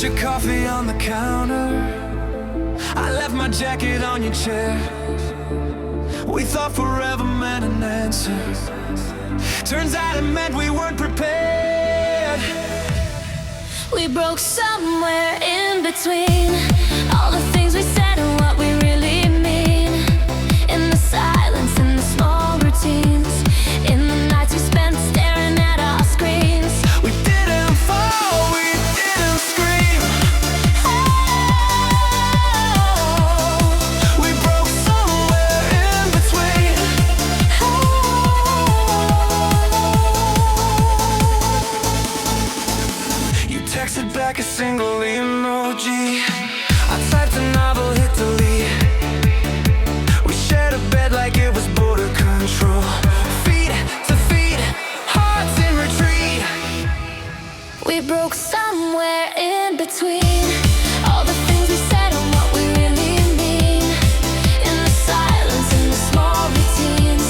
Left your coffee on the counter, I left my jacket on your chair. We thought forever meant an answer. Turns out it meant we weren't prepared. We broke somewhere in between all the things we said and what we really mean. In the silence, in the small routines, in the nights we spent staring at our screens. We didn't fall, we didn't scream. We broke somewhere in between. You texted back a single emoji. I typed a novel, hit delete. We shared a bed like it was border control. Feet to feet, hearts in retreat. We broke somewhere in between all the things we said and what we really mean. In the silence, in the small routines,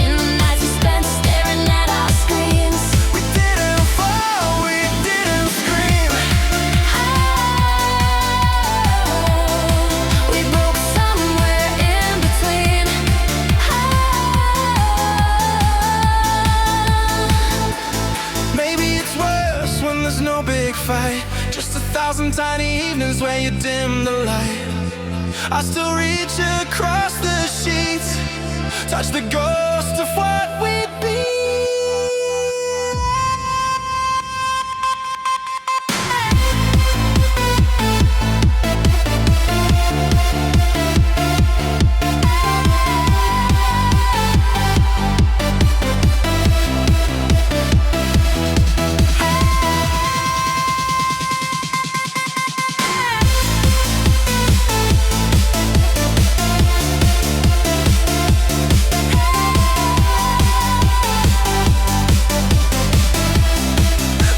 in the nights we spent staring at our screens. We didn't fall, we didn't scream. We broke somewhere in between. Maybe it's worse when there's no big fight, just 1,000 tiny evenings where you dim the light. I still reach across the sheets, touch the ghost of what we'd be.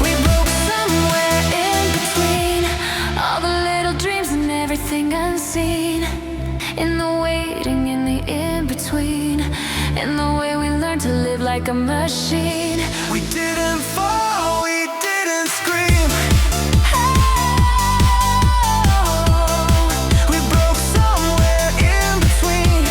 We broke somewhere in between all the little dreams and everything unseen. In the waiting, in the in-between, in the way we learned to live like a machine. We didn't fall, we didn't scream. We broke somewhere in between.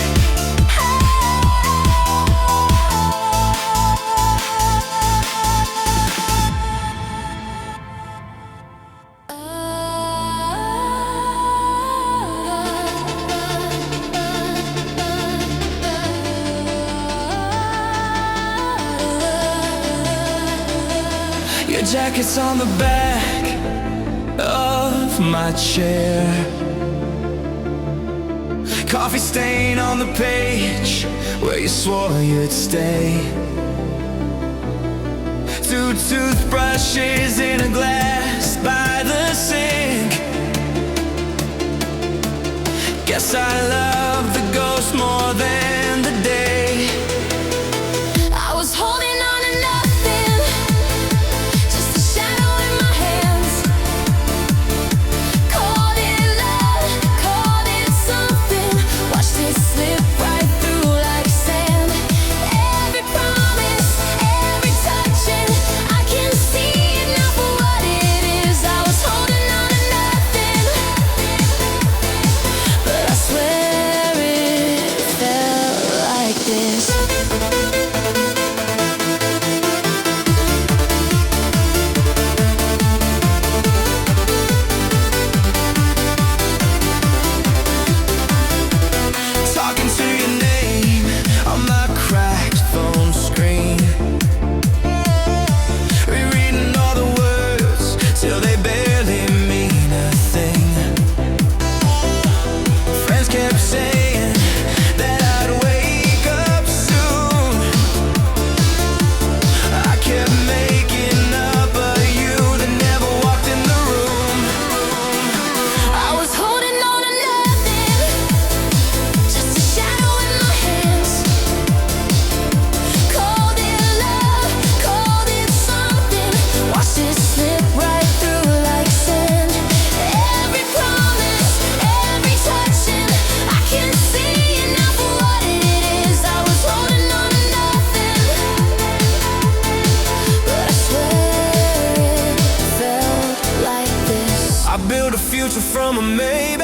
Your jacket's on the back of my chair. Coffee stain on the page where you swore you'd stay. 2 toothbrushes in a glass by the sink. Guess I love the ghost more than the day. I was holding on to nothing, just a shadow in my hands. Called it love, called it something. Watched it slip right through like sand. Every promise, every touching, I can see it now for what it is. I was holding on I built a future from a maybe.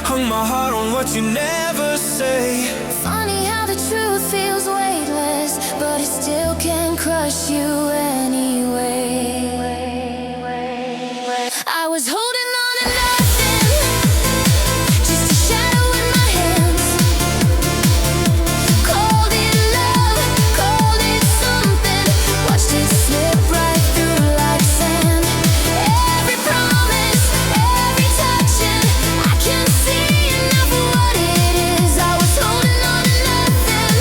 Hung my heart on what you never say. Funny how the truth feels weightless, but it still can crush you anyway. I was holding on to nothing, just a shadow in my hands. Called it love, called it something, watched it slip right through like sand. Every promise, every touching, I can't see enough of what it is. I was holding on to nothing.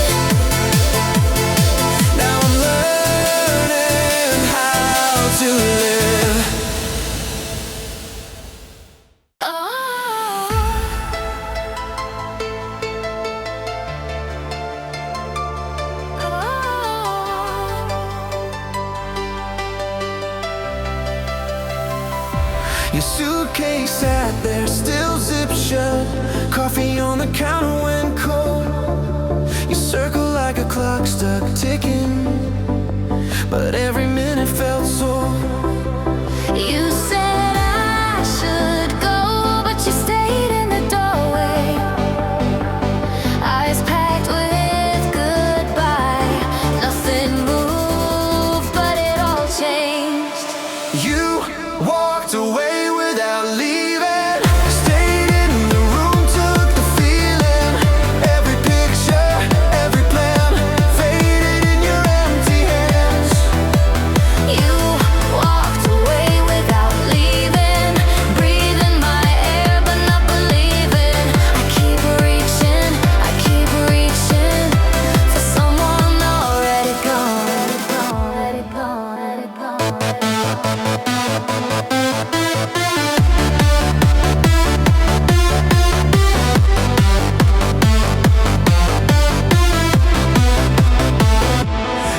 Now I'm learning how to live. Your suitcase sat there, still zipped shut. Coffee on the counter went cold. You circle like a clock stuck ticking, but every minute felt so. You said I should go, but you stayed in the doorway. Eyes packed with goodbye. Nothing moved, but it all changed. You walked away without leaving. Stayed in the room, took the feeling. Every picture, every plan faded in your empty hands. You walked away without leaving, breathing my air but not believing. I keep reaching for someone already gone, already gone, already gone.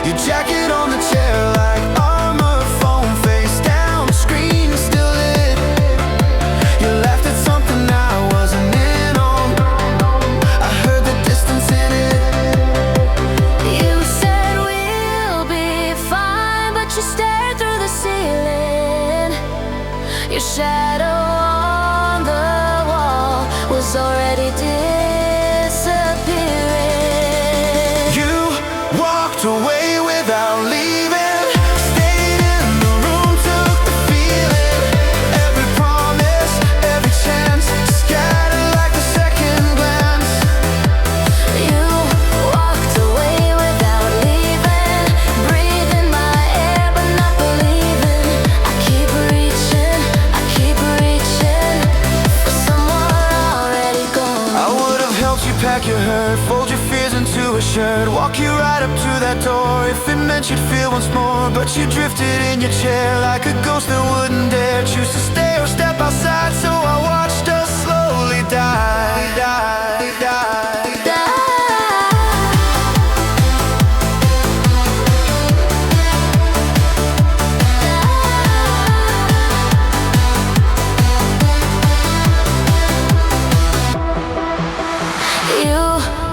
Your jacket on the chair like armor, phone face down, screen still lit. You laughed at something I wasn't in on. I heard the distance in it. You said we'll be fine, but you stared through the ceiling. Your shadow on the wall was already disappearing. You walked away without leaving. Stayed in the room, took the feeling. Every promise, every chance scattered like the second glance. You walked away without leaving, breathing my air but not believing. I keep reaching for someone already gone. I would have helped you pack your hurt, fold your fears into a shirt, walk you right up to that door if it meant you'd feel once more. But you drifted in your chair like a ghost that wouldn't dare choose to stay or step outside. So I watched us slowly die, die, die. You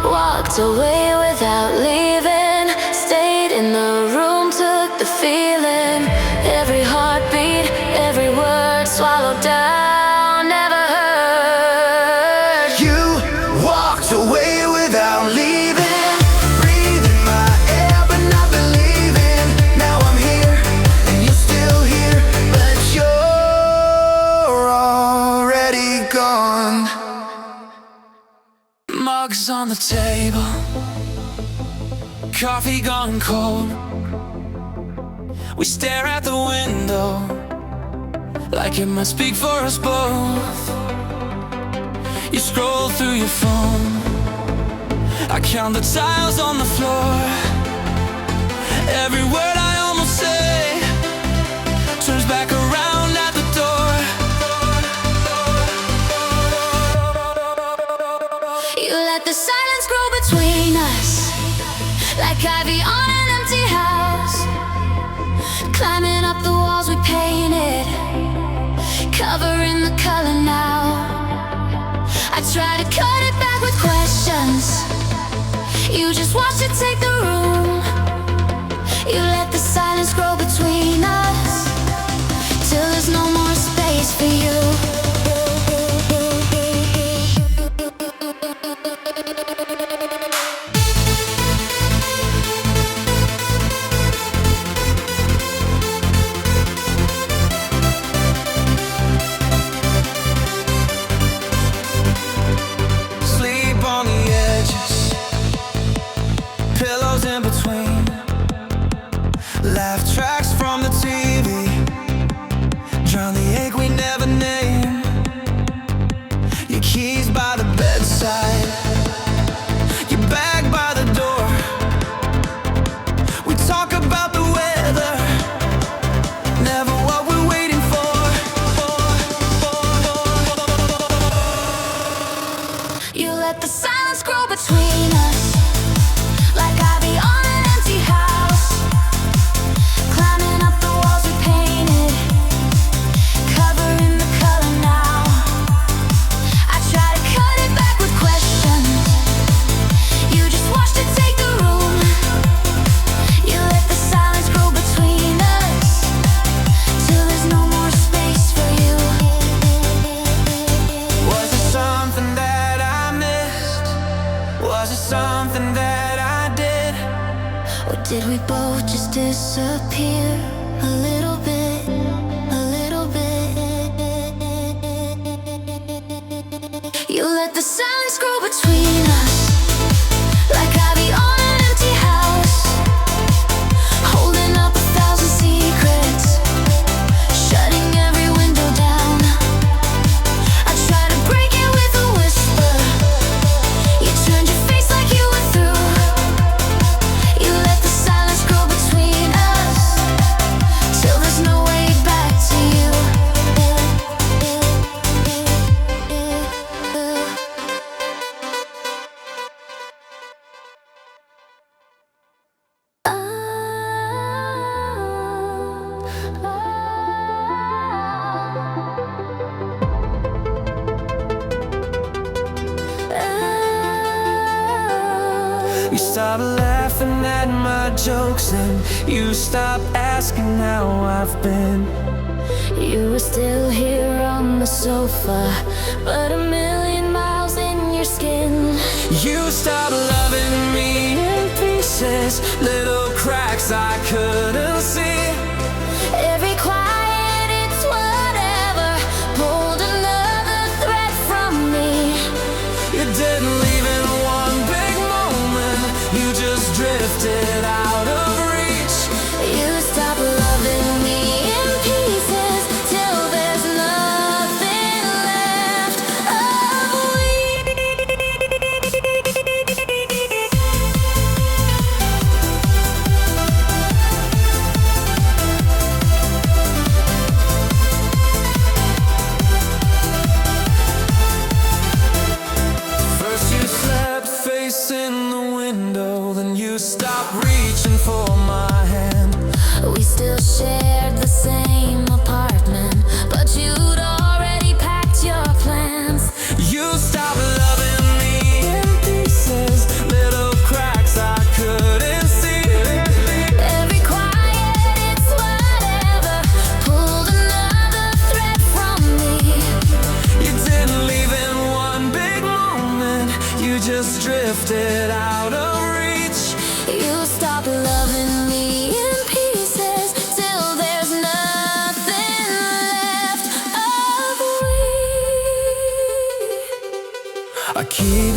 walked away without leaving, stayed in the room, took the feeling. Every heartbeat, every word swallowed down, never heard. You walked away without leaving, breathing my air but not believing. Now I'm here and you're still here, but you're already gone. Mugs on the table, coffee gone cold. We stare at the window like it must speak for us both. You scroll through your phone, I count the tiles on the floor. Every word I almost say turns back around at the door. You let the silence grow between us, like ivy on an empty house. Climbing up the walls we painted, covering the color now. I try to cut it back with questions, you just watch it take the room. You let the silence grow between us, till there's no more space. disappear a little bit, a little bit. You let the silence grow between us, like ivy on an empty house, holding up 1,000 secrets, shutting every window down. I try to break it with a whisper. You turned your face like you were through. You let the silence grow between us, till there's no way back to you. You stop laughing at my jokes and you stop asking how I've been. You were still here on the sofa, but a million miles in your skin. You stopped loving me in pieces, little cracks I couldn't see. Every quiet, it's whatever, pulled another thread from me. You didn't leave in one big moment, you just drifted out of reach. You stopped loving me in pieces, till there's nothing left of we. First you slept facing the window, then you stopped reaching for my hand. We still shared the same apartment, but you'd already packed your plans. You stopped loving me in pieces, little cracks I couldn't see. Every quiet, it's whatever, pulled another thread from me. You didn't leave in one big moment, you just drifted out of reach. You stopped loving me in pieces, till there's nothing left of we. I keep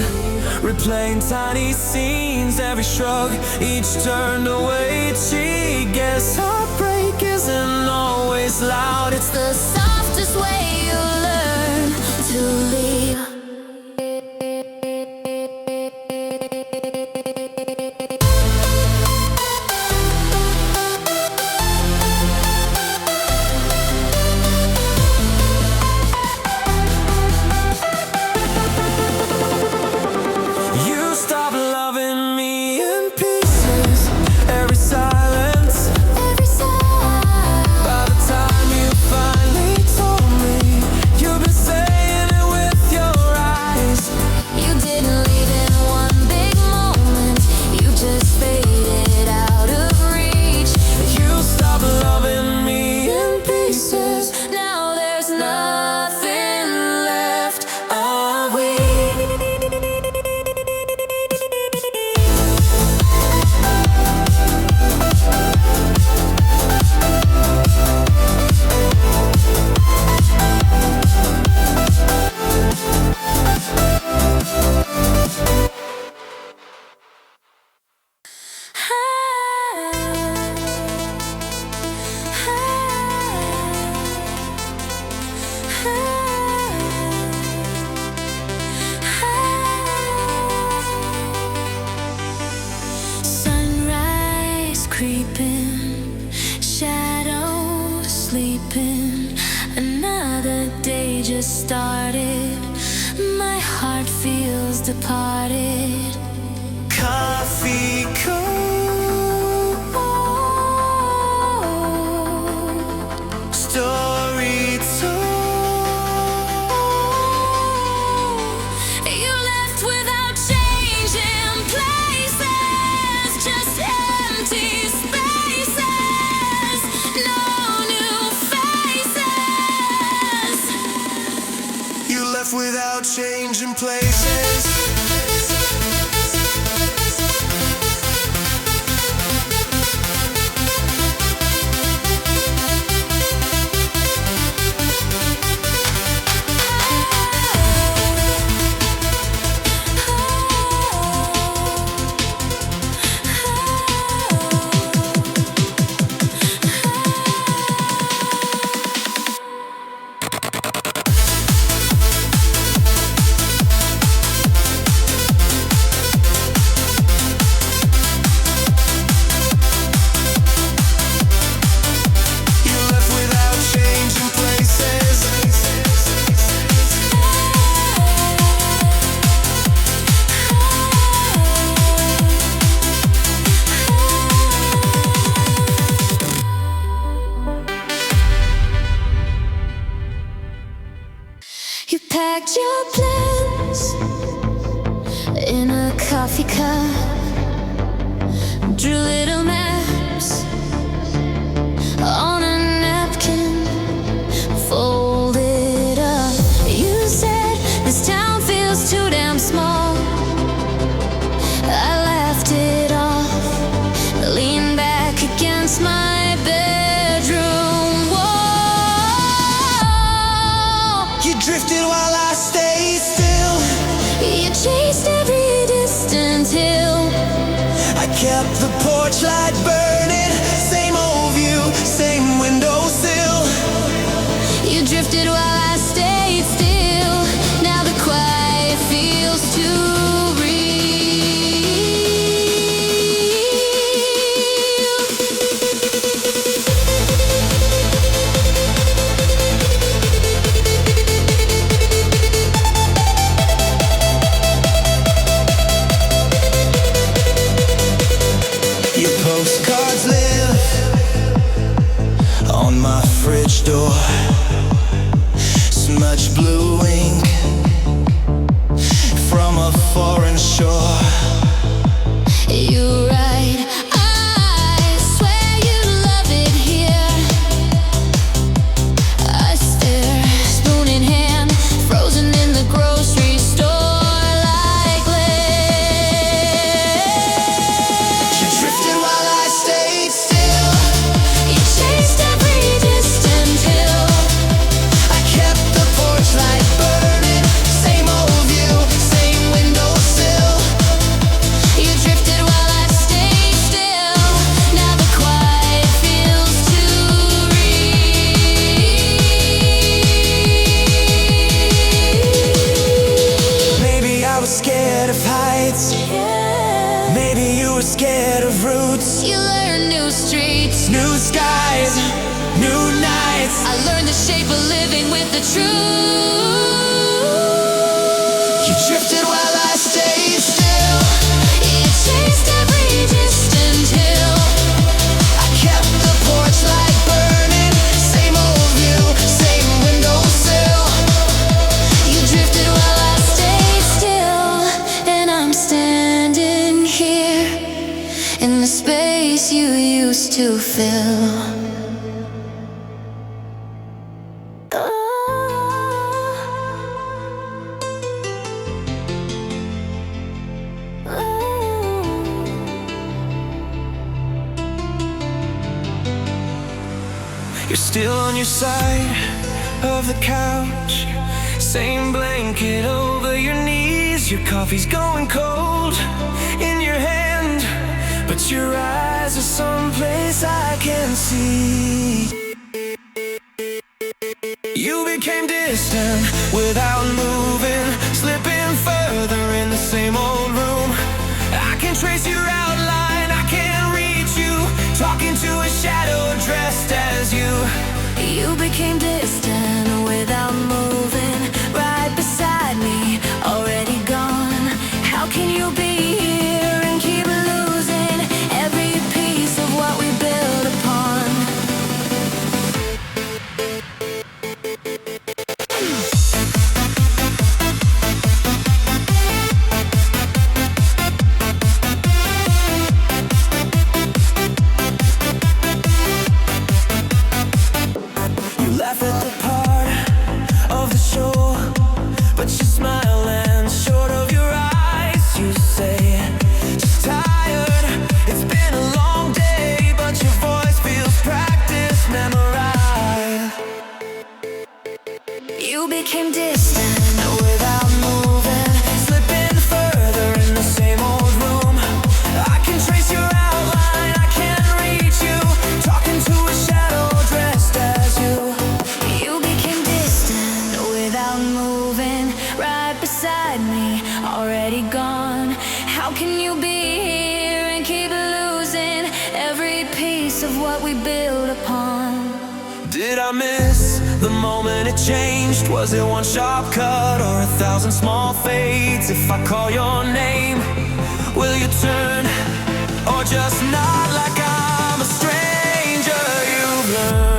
replaying tiny scenes, every shrug, each turned away cheek. Guess heartbreak isn't always loud, it's The softest way you learn to leave. you stopped loving me in pieces, every silence. Every side, By the time you finally told me, you've been saying it with your eyes. you didn't leave in one big moment, you just faded out of reach. You stopped loving me in pieces. Now there's nothing left of we. Sunrise creeping, shadows sleeping. Another day just started. My heart feels departed. Coffee cold, story told. You left without changing places, just empty spaces, no new faces. You left without changing places. You packed your plans in a coffee cup, drew little maps on a napkin, folded up. You said this town feels too damn small. I laughed it off, leaned back against my bedroom wall. You drifted while I stayed still. You chased every distant hill. I kept the porch light burning. Same old view, same windowsill. You drifted while I stayed still. Now the quiet feels too Postcards live on my fridge door. Smudged blue ink from a foreign shore. You're right, I swear you'd love it here. I stare, spoon in hand, frozen in the grocery store like lead. You drifted while I stayed still. You chased every distant hill. I kept the porch light burning. Same old view, same windowsill. You drifted while I stayed still. Now the quiet feels too real. Maybe I was scared of heights. Yeah. Maybe you were scared of roots. You learn new streets. New skies, new nights. I learned the shape of living with the truth. You drifted while I stayed still. You chased every distant hill. I kept the porch light burning. Same old view, same windowsill. You drifted while I stayed still. And I'm standing here in the space you used to fill. You're still on your side of the couch. Same blanket over your knees. Your coffee's going cold in your hand, but your eyes are someplace I can see. You became distant without moving, slipping further in the same old room. I can trace your outline, I can't reach you, talking to a shadow dressed as you. You became distant without moving, right beside me, already gone. How can you be here and keep losing every piece of what we built upon? You laugh at the part of the show, but you smile and short of your eyes you say, just tired, it's been a long day, but your voice feels practiced, memorized. You became distant Without moving, slipping further in the same old room. I can trace your outline, I can't reach you, talking to a shadow dressed as you. You became distant without moving, right beside me, already gone. How can you be here and keep losing every piece of what we built upon? Did I miss the moment it changed? Was it one sharp cut or 1,000 small fades? If I call your name, will you turn or just nod like I'm a stranger you've learned?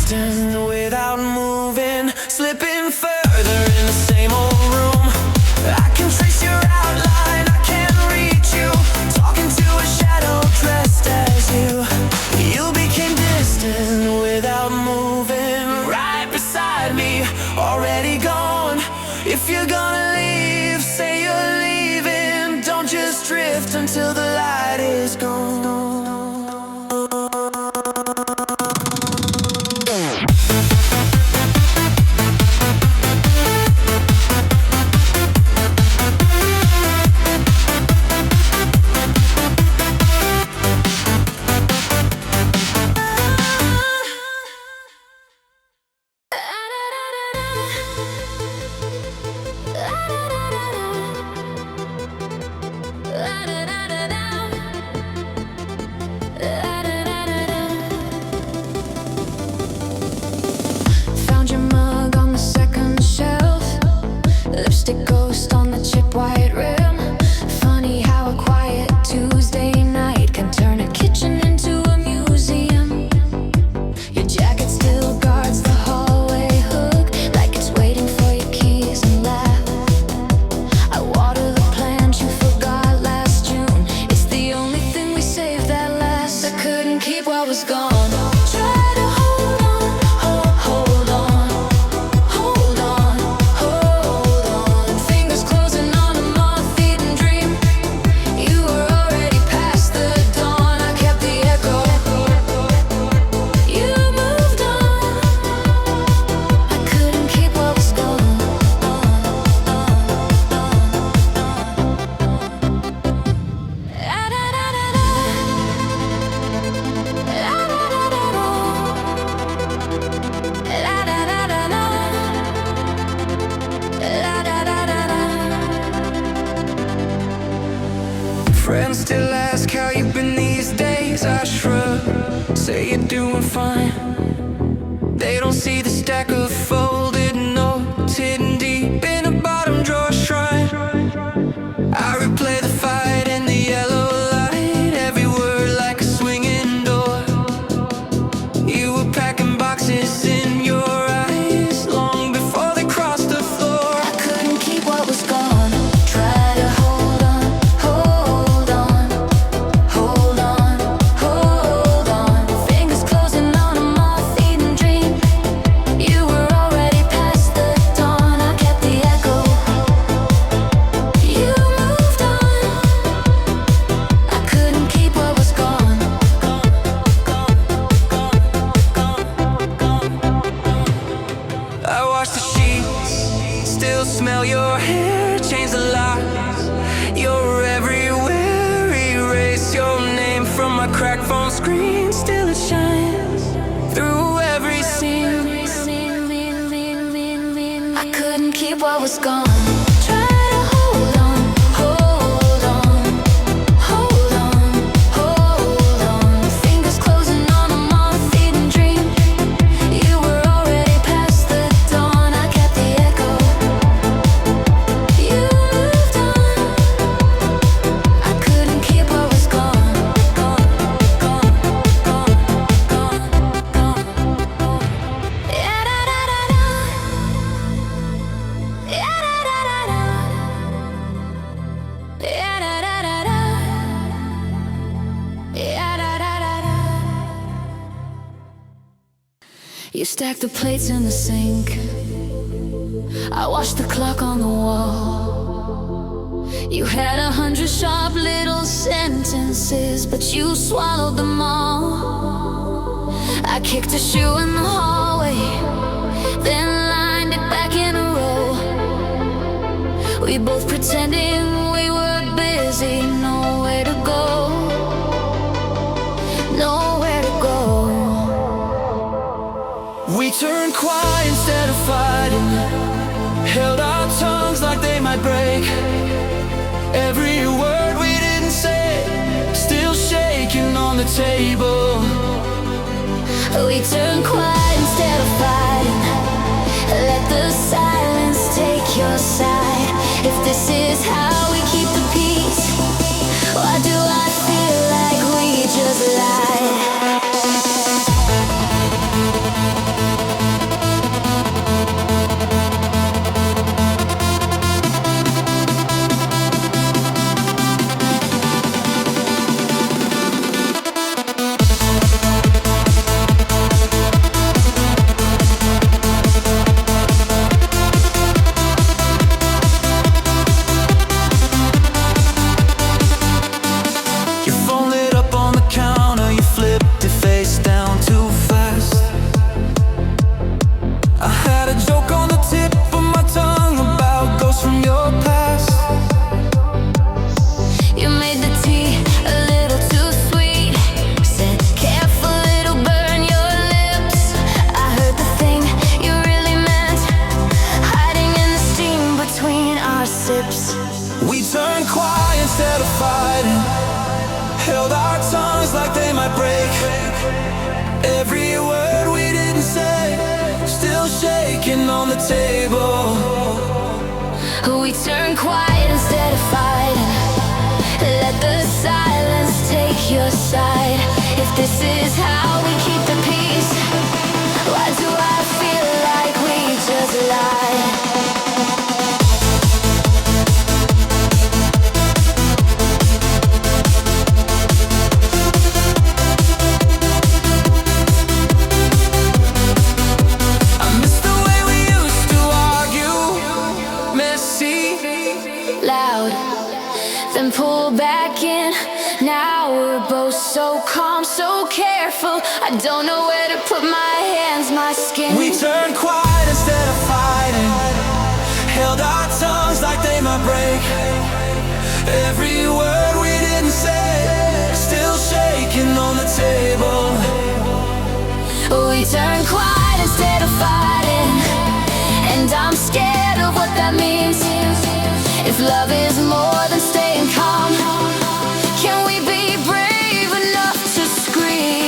distant without moving, slipping further in the same old room. I can trace your outline, I can't reach you, talking to a shadow dressed as you. You became distant without moving, right beside me, already gone. If you're gonna leave, say you're leaving. Don't just drift until the light is gone. Found your mug on the second shelf, lipstick ghost on the chip white rim. Funny how a quiet Tuesday night can turn a kitchen into a museum. Your jacket still guards the hallway hook, like it's waiting for your keys and laugh. I water the plant you forgot last June. It's the only thing we saved that lasts. I couldn't keep what was gone. Try to hold on, hold on, hold on, hold on. Fingers closing on a moth-eaten dream. You were already past the dawn. I kept the echo. You moved on. I couldn't keep what was gone. Friends still ask how you've been these days. I shrug, say you're doing fine. They don't see the stack of folded notes hidden deep in a bottom drawer shrine. I replay the fight in the yellow light, every word like a swinging door. You were packing boxes in your eyes long before they crossed the floor. I couldn't keep what was gone. Try to hold on, hold on, hold on, hold on. Fingers closing on a moth-eaten dream. You were already past the dawn. I kept the echo. You moved on. I couldn't keep what was gone. I wash the sheets, still smell your hair, change the locks. You're everywhere, erase your name from my cracked phone screen. Still it shines through every scene. I couldn't keep what was gone. Try to hold on, hold on, hold on, hold on. Fingers closing on a moth-eaten dream. You were already past the dawn. I kept the echo. You moved on. I couldn't keep what was gone. Gone, gone, gone, gone, gone. Yeah, da da da da. Yeah, da da da da. Yeah, da da da da. Yeah, da da da da. You stack the plates in the sink. I watched the clock on the wall. You had 100 sharp little sentences, but you swallowed them all. I kicked a shoe in the hallway, then lined it back in a row. We both pretending we were busy, nowhere to go, nowhere to go. We turned quiet instead of fighting, held our tongues like they might break. Every word we didn't say, still shaking on the table. We turned quiet instead of fighting, let the silence take your side. If this is how we keep the peace, why do I feel like we just lied? table. We turn quiet instead of fighting. Let the silence take your side. If this is how we keep the peace, why do I feel like we just lied? Then pull back in. Now we're both so calm, so careful. I don't know where to put my hands, my skin. We turned quiet instead of fighting. Held our tongues like they might break. Every word we didn't say, still shaking on the table. We turned quiet instead of fighting, and I'm scared of what that means. If love is more than staying calm, can we be brave enough to scream?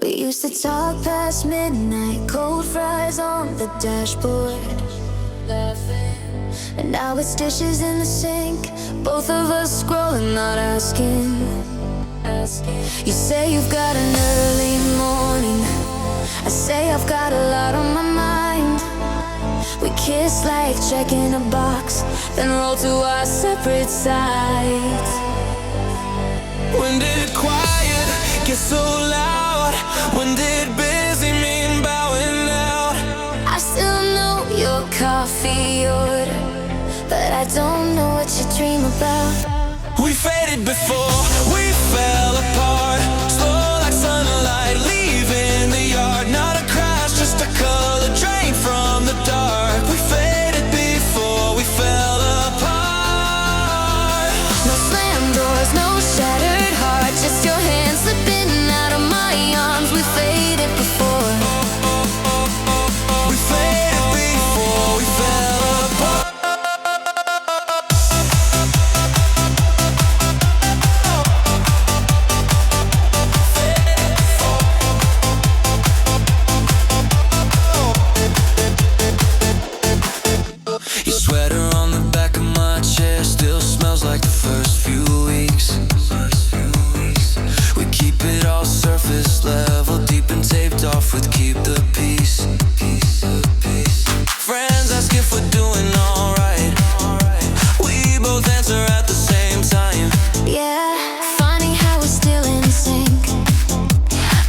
We used to talk past midnight, cold fries on the dashboard, laughing. And now it's dishes in the sink, both of us scrolling, not asking. You say you've got an early morning, I say I've got a lot on my mind. We kiss like checking a box, then roll to our separate sides. When did quiet get so loud? When did busy mean bowing out? I still know your coffee order, but I don't know what you dream about. We faded before we fell apart. Slow like sunlight leaving the yard. Not a crash, just a color drain from the dark. We faded before we fell apart. No slam doors, no shattered heart, just your hands slipping out of my arms. We faded before. We faded before we fell apart. Your sweater on the back of my chair still smells like the first few weeks. We keep it all surface level, deep and taped off with keep the peace. Friends ask if we're doing alright. We both answer at the same time. Yeah, funny how we're still in sync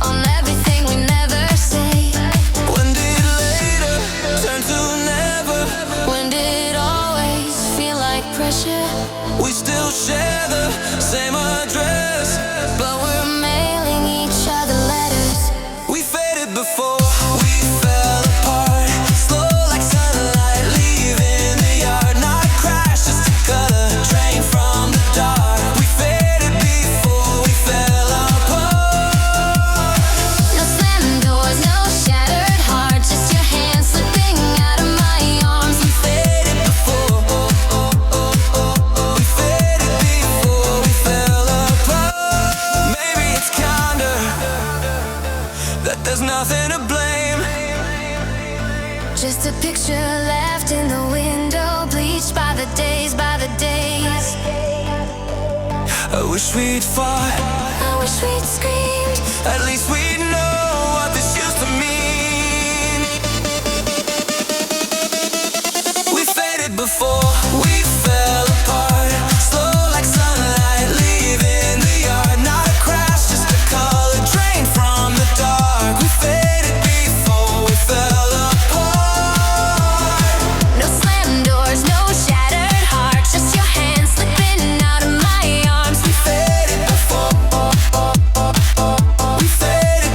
on everything we never say. When did later turn to never? When did always feel like pressure? We still share the same address, But we're mailing each other letters. we faded before we fell apart. Slow like sunlight leaving the yard. Not a crash, just a color drain from the dark. We faded before we fell apart. No slamming doors, no shattered heart, just your hands slipping out of my arms. We faded before. We faded before we fell apart. Maybe it's kinder that there's nothing to blame. Just a picture left in the window, bleached by the days, by the days. I wish we'd fought. I wish we'd screamed. At least we'd know what this used to mean. We faded before we fell apart. Slow like sunlight leaving the yard. Not a crash, just a color drain from the dark. We faded before we fell apart. No slamming doors, no shattered heart, just your hands slipping out of my arms. We faded before. We faded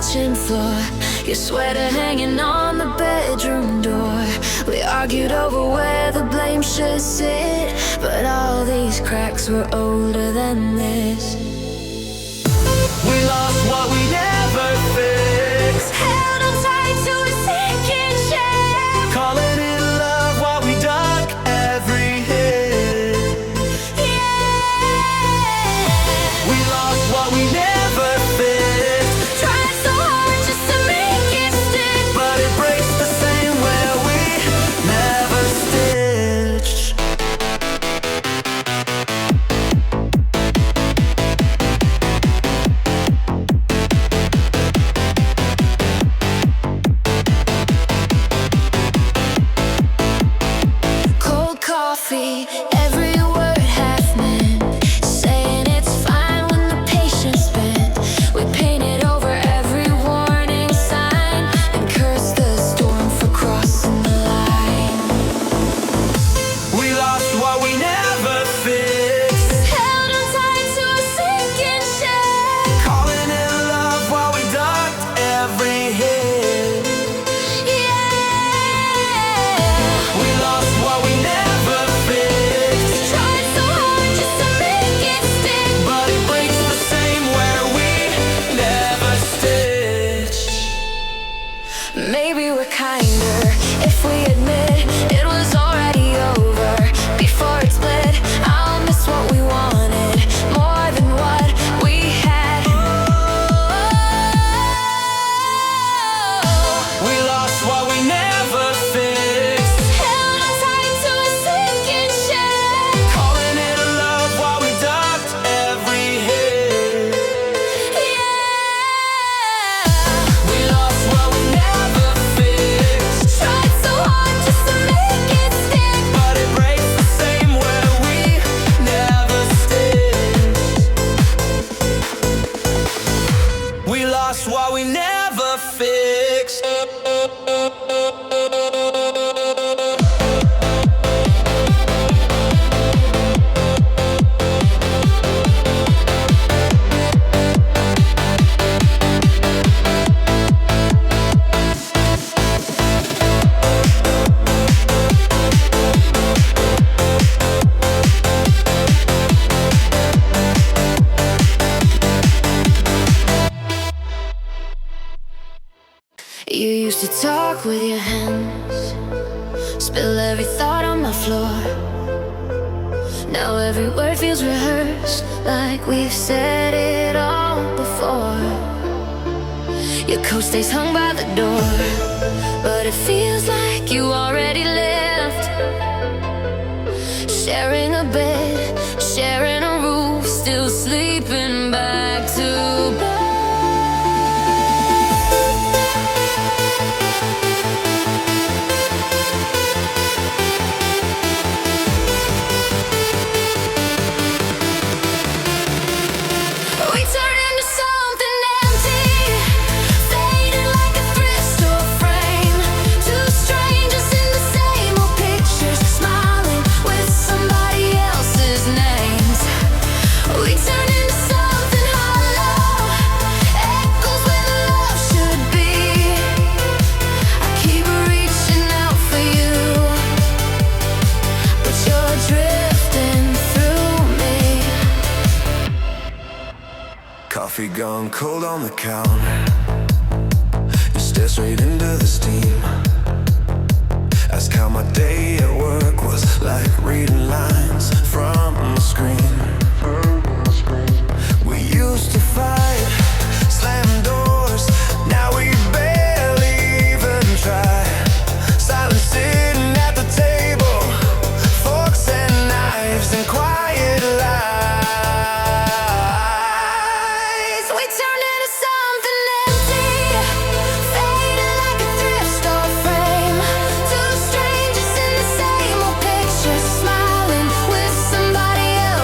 kitchen floor, your sweater hanging on the bedroom door. We argued over where the blame should sit, but all these cracks were older than this. We lost what we never fixed, Held on tight to a sinking ship, calling it love while we duck every hit. yeah. We lost what we never fixed, Tried so hard just to make it stick, but it breaks the same where we never stitched. cold coffee, every word half meant, saying it's fine when the patience spent. We painted over every warning sign and cursed the storm for crossing the line. We lost what we never fixed, Held on tight to a sinking ship, calling it love while we ducked every hit. yeah. We lost what we never fixed, Tried so hard just to make it stick, but it breaks the same where we never stitched. maybe we're kinder if we admit it was already over before it split. I'll miss what we wanted more than what we had. We lost what we never fixed, Held on tight to a sinking ship, calling it love while we ducked every hit. yeah. We lost what we never fixed, Tried so hard just to make it stick, but it breaks the same where we never stitched. We lost what we never fixed. you used to talk with your hands, spill every thought on my floor. Now every word feels rehearsed, like we've said it all before. Your coat stays hung by the door, but it feels like you already left. Sharing a bed, sharing a roof, still sleeping back to back. We turned into something empty, faded like a thrift store frame. Two strangers in the same old pictures, smiling with somebody else's names. We turned into something hollow, echoes where the love should be. I keep reaching out for you, but you're drifting through me. Coffee gone cold on the counter. You stare straight into the steam. Ask how my day at work was like, reading lines from the screen. We used to fight, slam doors. Now we barely even try. Silence sitting at the table, forks and knives and quiet lies. We turned into something empty, faded like a thrift store frame. Two strangers in the same old picture, smiling with somebody else.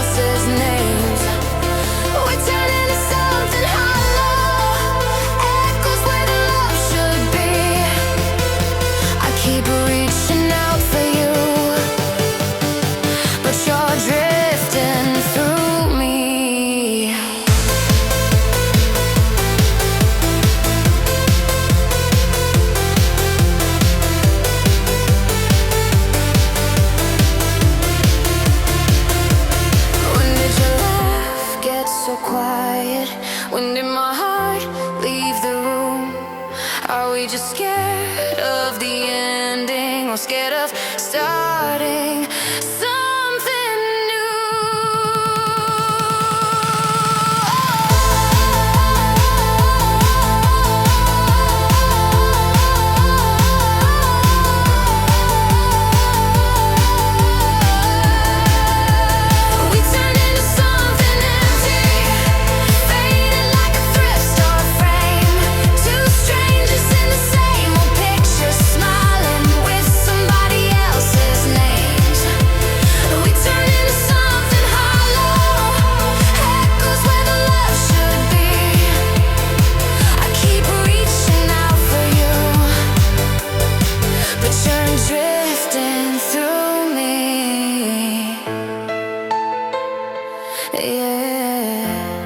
Yeah,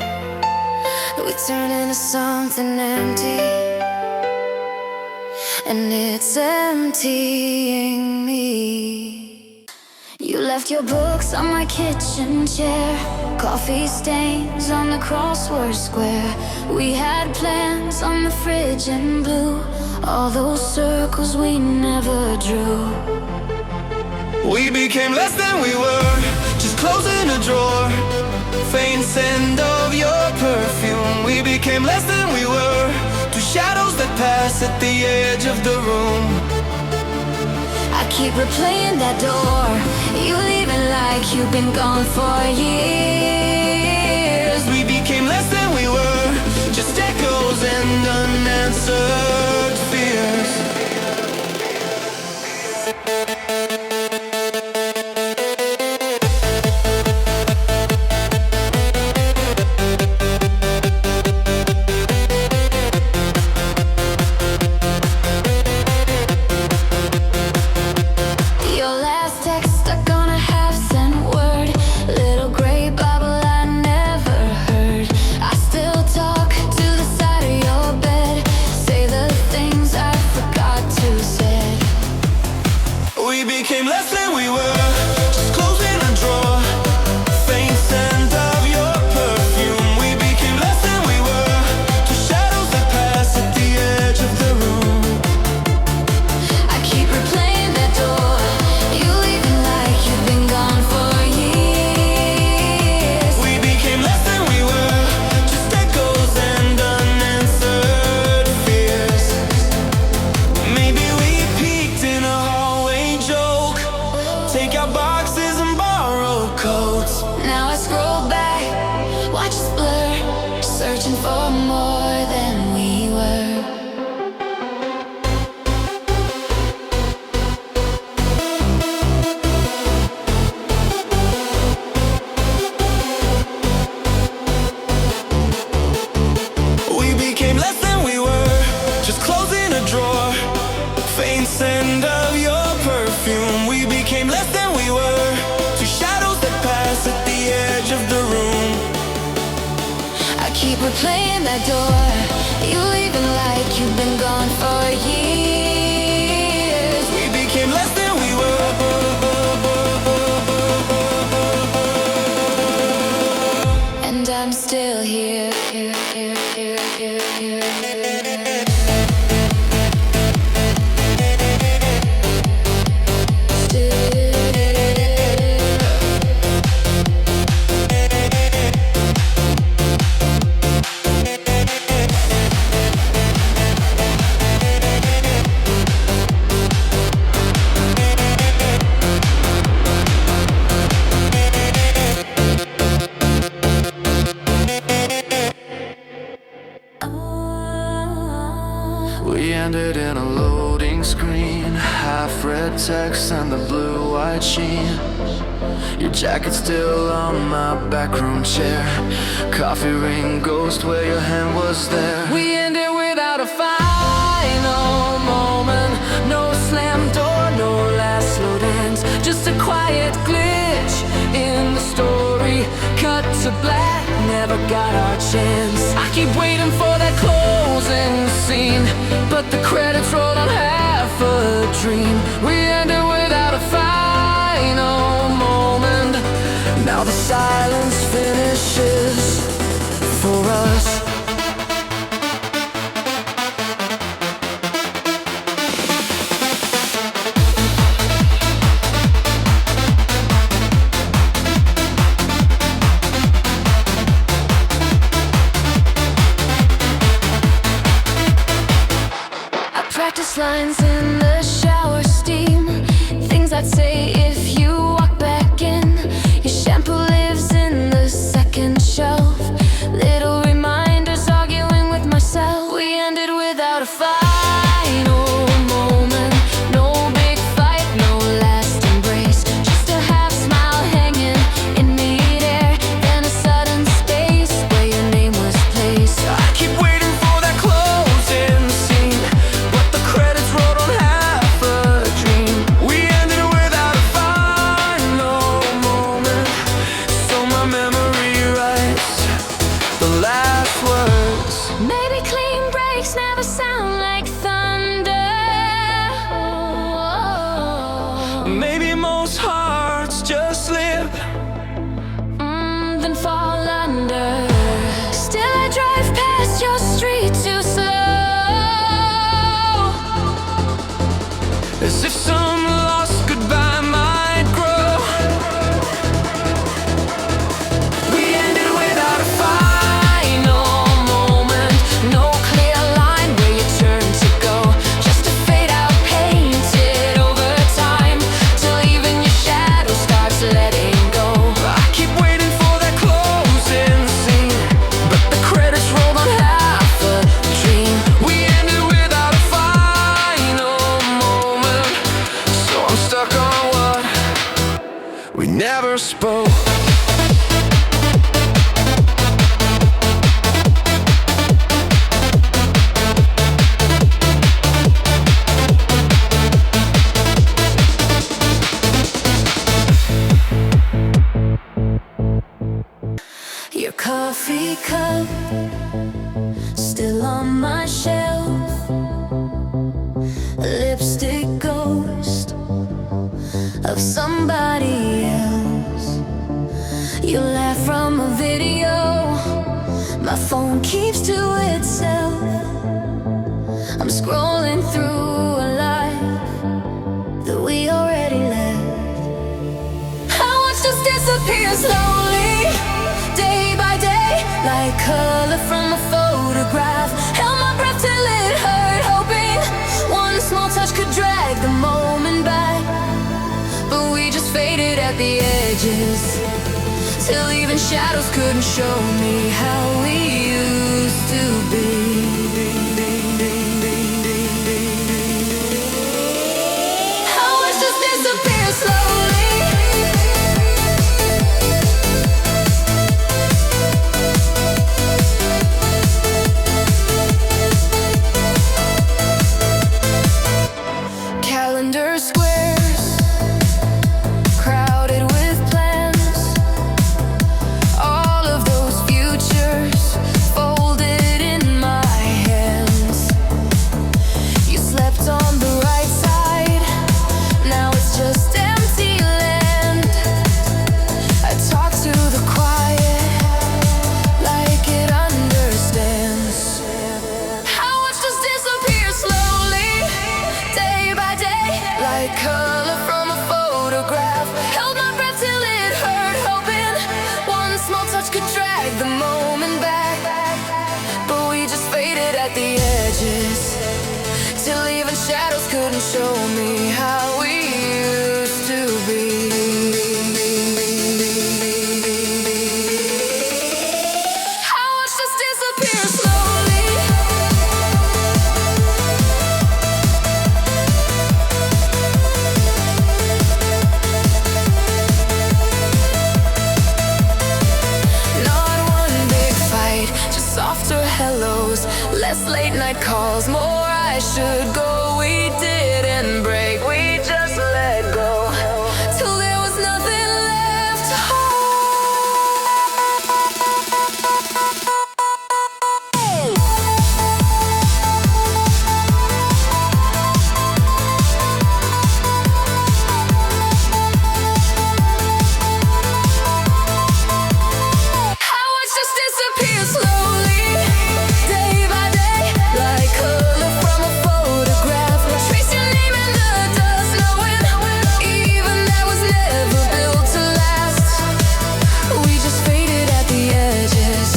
we turn into something empty, and it's emptying me. You left your books on my kitchen chair, coffee stains on the crossword square. We had plans on the fridge in blue, all those circles we never drew. We became less than we were, just closing a drawer, faint scent of your perfume. We became less than we were, two shadows that pass at the edge of the room. I keep replaying that door, you leaving like you've been gone for years. We became less than we were, just echoes and unanswered fears. We became less than we were, just closing a drawer, faint scent of your perfume. We became less than we were, two shadows that pass at the edge of the room. I keep replaying that door, you leaving like you've been gone for years. We became less than we were, just echoes and unanswered fears. Maybe we peaked in a hallway joke, take out boxes and borrow coats. Now I scroll back, watch us blur, searching for more than we were. We became less than we were, just closing a drawer, faint scent of your perfume. We became less than we were, two shadows that pass at the edge of the room. I keep replaying that door, you leaving like you've been gone for years. We became less than we were, And I'm still here, here, here, here, here, here. We ended in a loading screen, half-read text and the blue-white sheen. Your jacket still on my backroom chair, coffee ring ghost where your hand was there. We ended without a final moment, no slam door, no last slow dance, just a quiet glitch in the story. Cut to black, never got our chance. I keep waiting for that closing scene, but the credits roll on half a dream. We ended without a final moment, now the silence finishes for us. Practice lines in the shower steam, things I'd say if you walk back in. Your shampoo lives in the second shelf, little reminders arguing with myself. We ended without a final moment, no big fight, no last embrace, just a half smile hanging in midair, then a sudden space where your name was placed. I keep waiting for that closing scene, but the credits rolled on half a dream. We ended without a final moment, so my memory voice never sound like thunder. Maybe most hearts just slip, Then fall under. Still I drive past your street too slow, as if some lost goodbye might grow. We ended without a final moment. No clear line where you turn to go. Just a fade out painted over time, till even your shadow starts letting go. I keep waiting for that closing scene, but the credits rolled on half a dream. We ended without a final moment, so I'm stuck on what we never spoke. Your coffee cup still on my shelf, a lipstick ghost of somebody else. You laugh from a video, my phone keeps to itself. I'm scrolling through a life that we already left. How much just disappears slowly, day by day, like color from a photograph. Held my breath till it hurt, hoping one small touch could drag the moment back. But we just faded at the edges, till even shadows couldn't show me how we used to be. How much just disappears slowly. Calendar squares crowded with plans, all of those futures folded in my hands. You slept on the right side, now it's just empty land. I talk to the quiet like it understands. How much just disappears slowly, day by day, like color from a photograph. Held my breath till it hurt, hoping one small touch could drag the moment back. But we just faded at the edges, till even shadows couldn't show me how we used to be. How much just disappears slowly. Not one big fight, just softer hellos, less late night calls, more I should go. We didn't break, we just let go, till there was nothing left to How much just disappears slowly, day by day, like color from a photograph. Trace your name in the dust, knowing even that was never built to last. We just faded at the edges,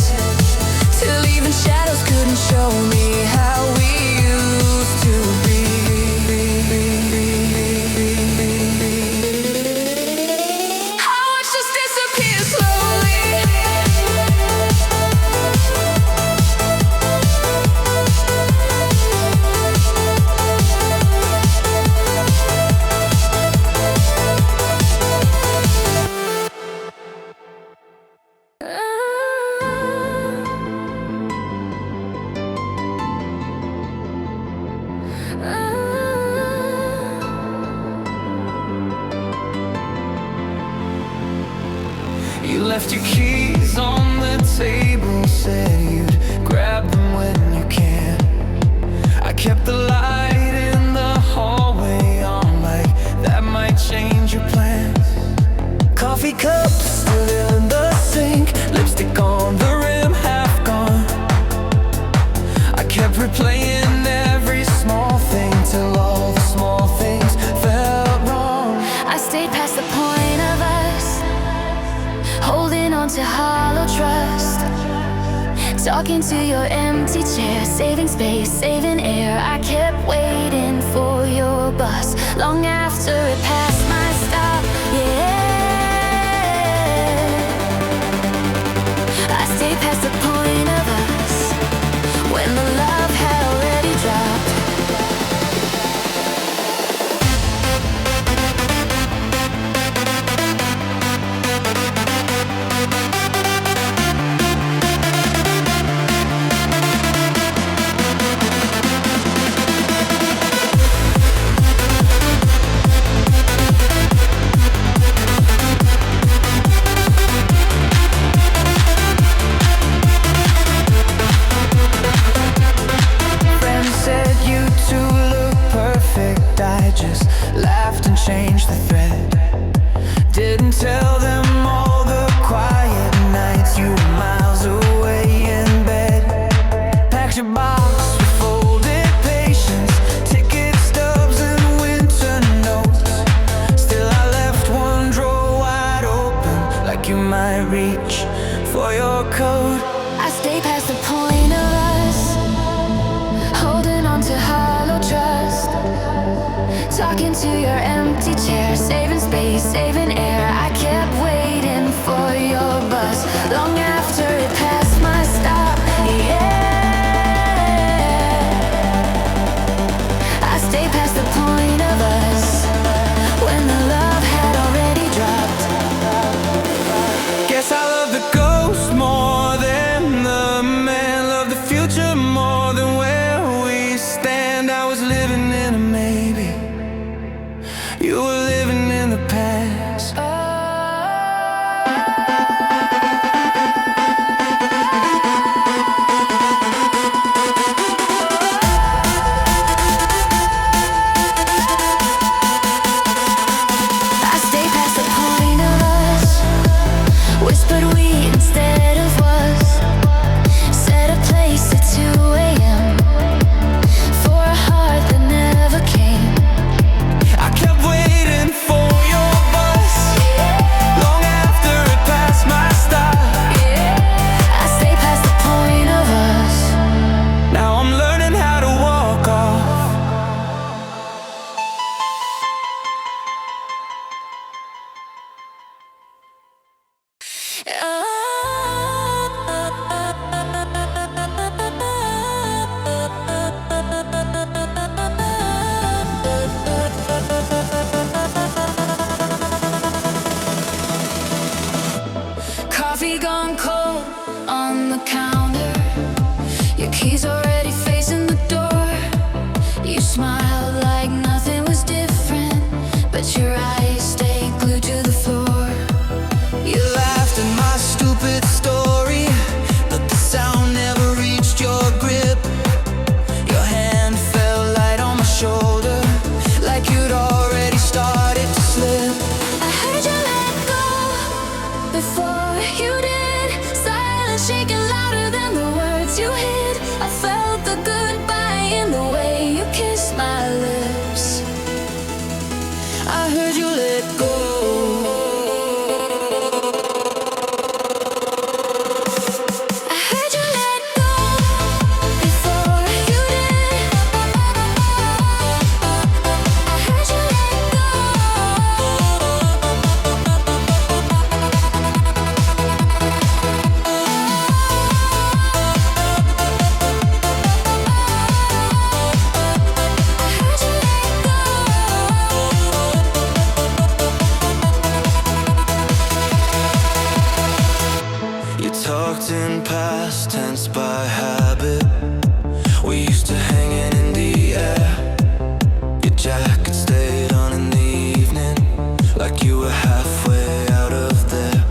till even shadows couldn't show me how we used to be. How much just disappears slowly. You left your keys on the table, said you'd grab them when you can. Makeup still in the sink, lipstick on the rim, half gone. I kept replaying every small thing till all the small things felt wrong. I stayed past the point of us holding on to hollow trust, talking to your empty chair, saving space, saving air. I kept waiting for your bus long after it passed my stop. Yeah, I stayed past the point of us when the love had already dropped. I just laughed and changed the thread. Didn't tell them all the quiet nights you were miles away in bed. Packed your box with folded patience, ticket stubs and winter notes. Still I left one drawer wide open, like you might reach for your coat. I stayed past the point of us holding on to hollow trust, talking to your empty chair, saving space, saving air. I kept waiting for your bus long after it passed my stop. Yeah, I stayed past the point of us when the love had already dropped. Guess I love the ghost more than the man, love the future more than where we stand. I was living in a maybe, you were living in the past. I stay past the point of us, whispered we instead of was, set a place at 2 a.m. for a heart that never came. I kept waiting for your bus long after it passed my stop. I stay past the point of us. Now I'm learning how to walk off. Coffee gone cold on the counter, your keys already facing the door. You smiled like nothing was different, but your eyes stayed glued to the floor. You laughed at my stupid story, but the sound never reached your grip. Your hand fell light on my shoulder, like you'd already started to slip. I heard you let go before you did, silence shaking louder than the words you hid. I felt the goodbye in the way you kissed my lips. I heard you let go. I heard you let go before you did. I heard you let go. You talked in past tense by habit. We used to hang in the air. Your jacket stayed on in the evening, like you were halfway out of there.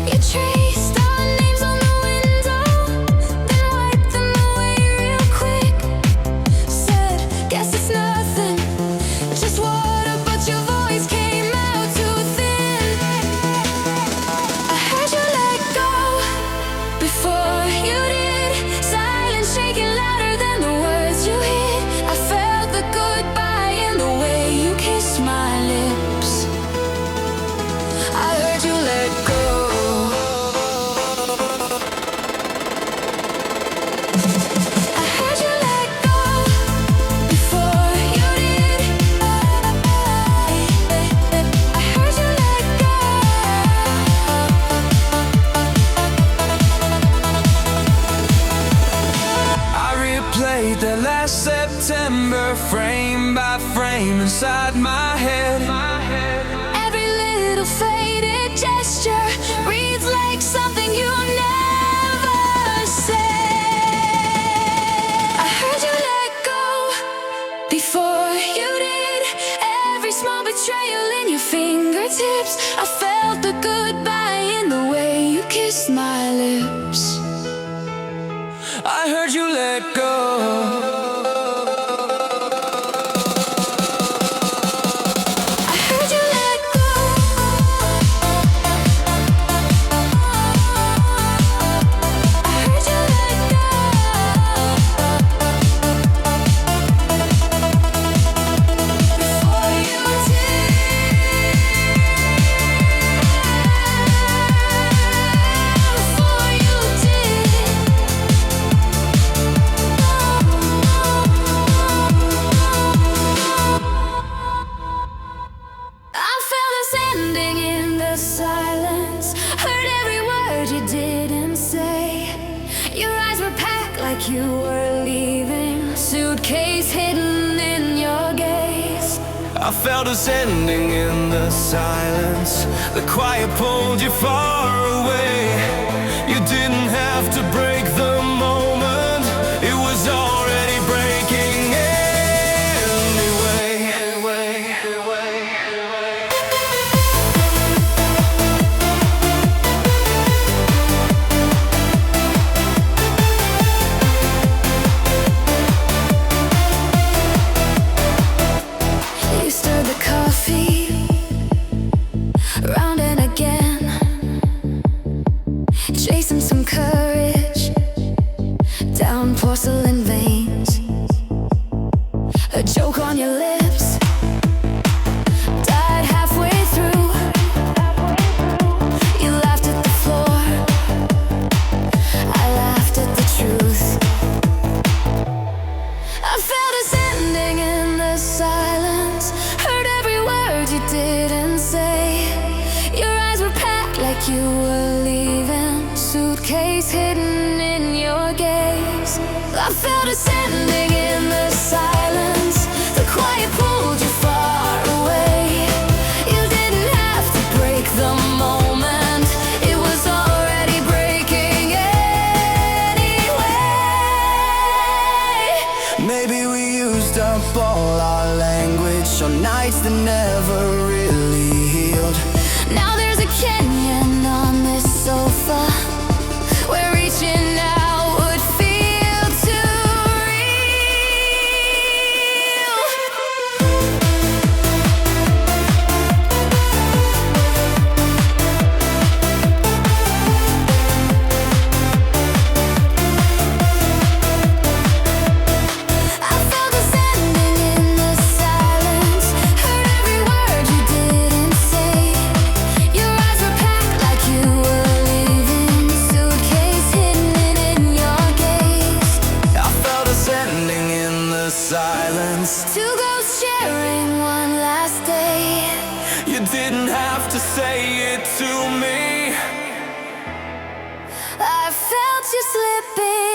You traced our names on the window, then wiped them away real quick. Said, guess it's nothing, just water, but your voice came out too thin. frame inside my head. Every little faded gesture reads like something you never said. I heard you let go before you did. Every small betrayal in your fingertips. I felt the goodbye in the way you kissed my lips. I heard you let go. You were leaving, suitcase hidden in your gaze. I felt us ending in the silence. The quiet pulled you far away. You didn't have to break the moment. It was already breaking anyway. Round and again, chasing some courage down porcelain veins. A joke on your lips died halfway through. You laughed at the floor, I laughed at the truth. I felt us ending in the silence. Heard every word you didn't say. Like you were leaving, suitcase hidden in your gaze. I felt us ending in the silence. The quiet pulled you far away. You didn't have to break the moment. It was already breaking anyway. Maybe we used up all our language on nights that never really healed. Now there's a canyon on this sofa where reaching out would feel too real. I felt us ending in the silence. Heard every word you didn't say. Your eyes were packed like you were leaving, suitcase hidden in your gaze. I felt us ending in the silence. Two ghosts sharing one last day. You didn't have to say it to me. I felt you slipping